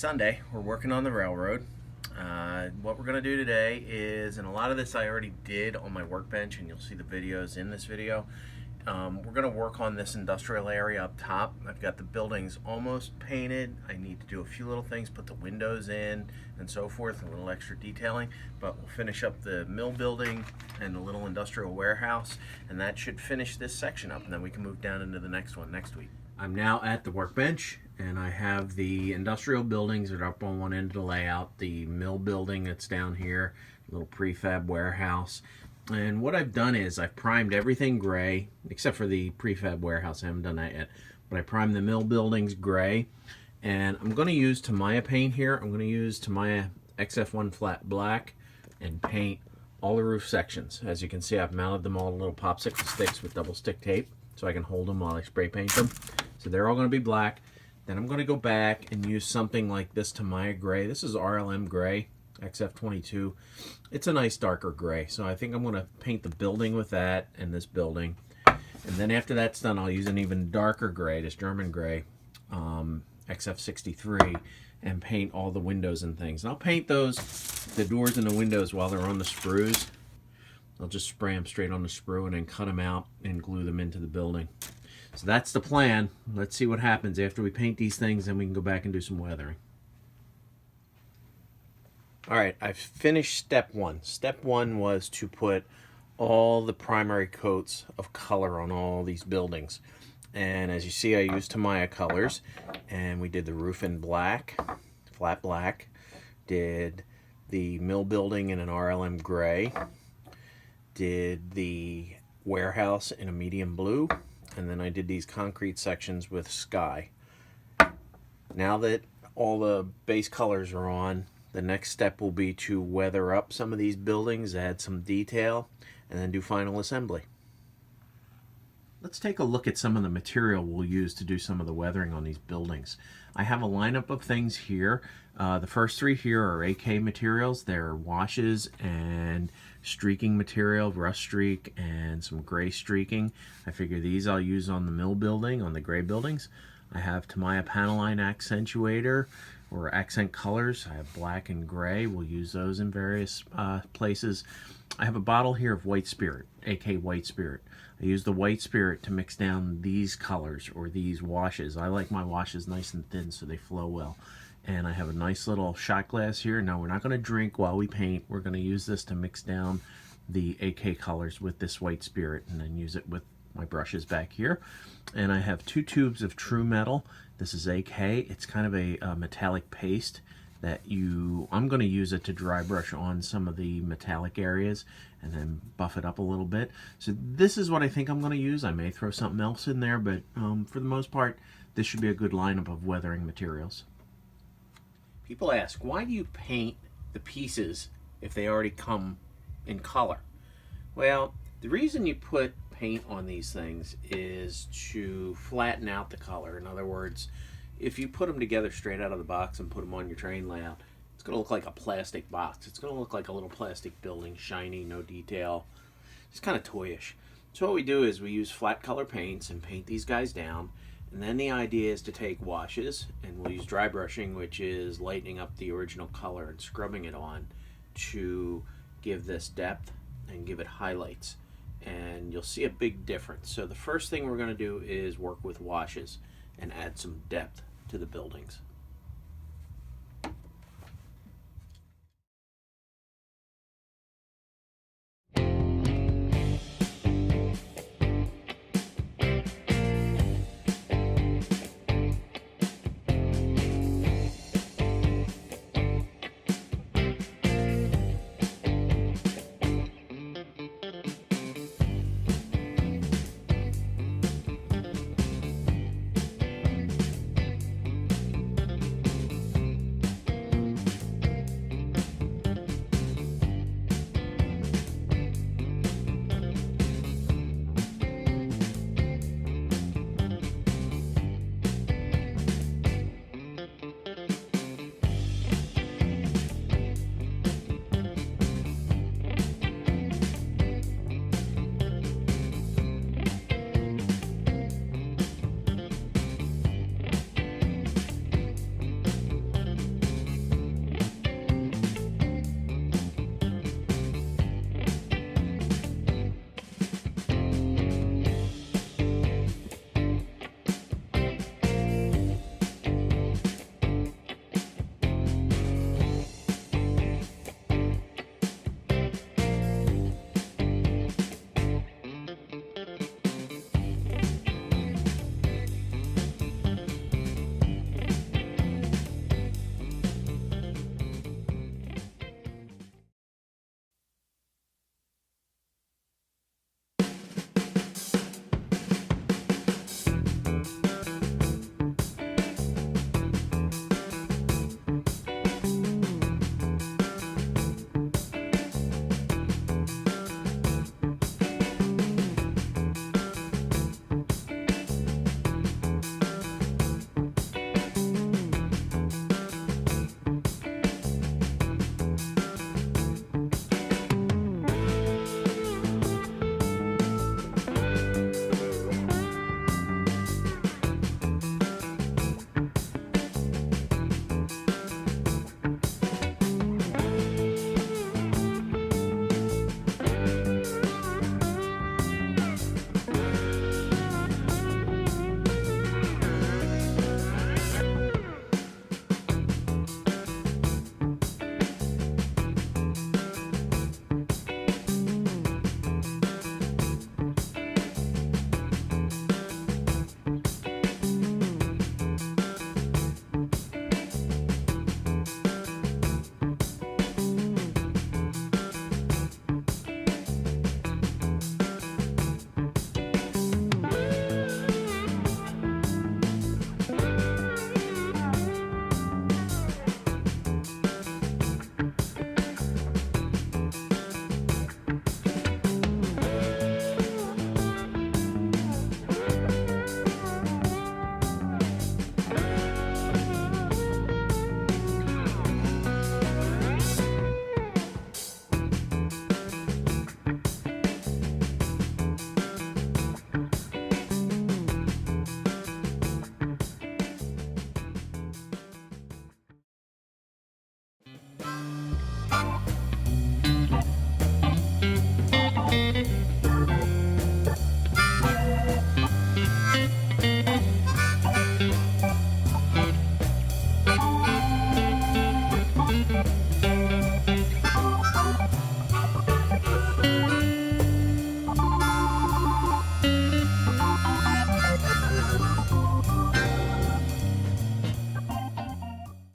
Sunday. We're working on the railroad. What we're going to do today is, and a lot of this I already did on my workbench, and you'll see the videos in this video. We're going to work on this industrial area up top. I've got the buildings almost painted. I need to do a few little things, put the windows in and so forth, a little extra detailing, but we'll finish up the mill building and the little industrial warehouse, and that should finish this section up, and then we can move down into the next one next week. I'm now at the workbench, and I have the industrial buildings that are up on one end of the layout, the mill building that's down here, little prefab warehouse. And what I've done is I've primed everything gray, except for the prefab warehouse. I haven't done that yet. But I primed the mill buildings gray. And I'm going to use Tamiya paint here. I'm going to use Tamiya XF1 flat black and paint all the roof sections. As you can see, I've mounted them all to little popsicle sticks with double stick tape so I can hold them while I spray paint them. So they're all going to be black. Then I'm going to go back and use something like this Tamiya gray. This is RLM gray, XF22. It's a nice darker gray. So I think I'm going to paint the building with that and this building. And then after that's done, I'll use an even darker gray, this German gray, XF63, and paint all the windows and things. And I'll paint those, the doors and the windows while they're on the sprues. I'll just spray them straight on the sprue and then cut them out and glue them into the building. So that's the plan. Let's see what happens after we paint these things, and we can go back and do some weathering. Alright, I've finished step one. Step one was to put all the primary coats of color on all these buildings. And as you see, I used Tamiya colors, and we did the roof in black, flat black, did the mill building in an RLM gray, did the warehouse in a medium blue, and then I did these concrete sections with sky. Now that all the base colors are on, the next step will be to weather up some of these buildings, add some detail, and then do final assembly. Let's take a look at some of the material we'll use to do some of the weathering on these buildings. I have a lineup of things here. The first three here are AK materials. They're washes and streaking material, rust streak and some gray streaking. I figure these I'll use on the mill building, on the gray buildings. I have Tamiya panel line accentuator or accent colors. I have black and gray. We'll use those in various places. I have a bottle here of white spirit, AK white spirit. I use the white spirit to mix down these colors or these washes. I like my washes nice and thin so they flow well. And I have a nice little shot glass here. Now we're not going to drink while we paint. We're going to use this to mix down the AK colors with this white spirit and then use it with my brushes back here. And I have 2 tubes of true metal. This is AK. It's kind of a metallic paste that I'm going to use it to dry brush on some of the metallic areas and then buff it up a little bit. So this is what I think I'm going to use. I may throw something else in there, but for the most part, this should be a good lineup of weathering materials. People ask, why do you paint the pieces if they already come in color? Well, the reason you put paint on these things is to flatten out the color. In other words, if you put them together straight out of the box and put them on your train layout, it's going to look like a plastic box. It's going to look like a little plastic building, shiny, no detail. It's kind of toyish. So what we do is we use flat color paints and paint these guys down. And then the idea is to take washes, and we'll use dry brushing, which is lightening up the original color and scrubbing it on to give this depth and give it highlights. And you'll see a big difference. So the first thing we're going to do is work with washes and add some depth to the buildings.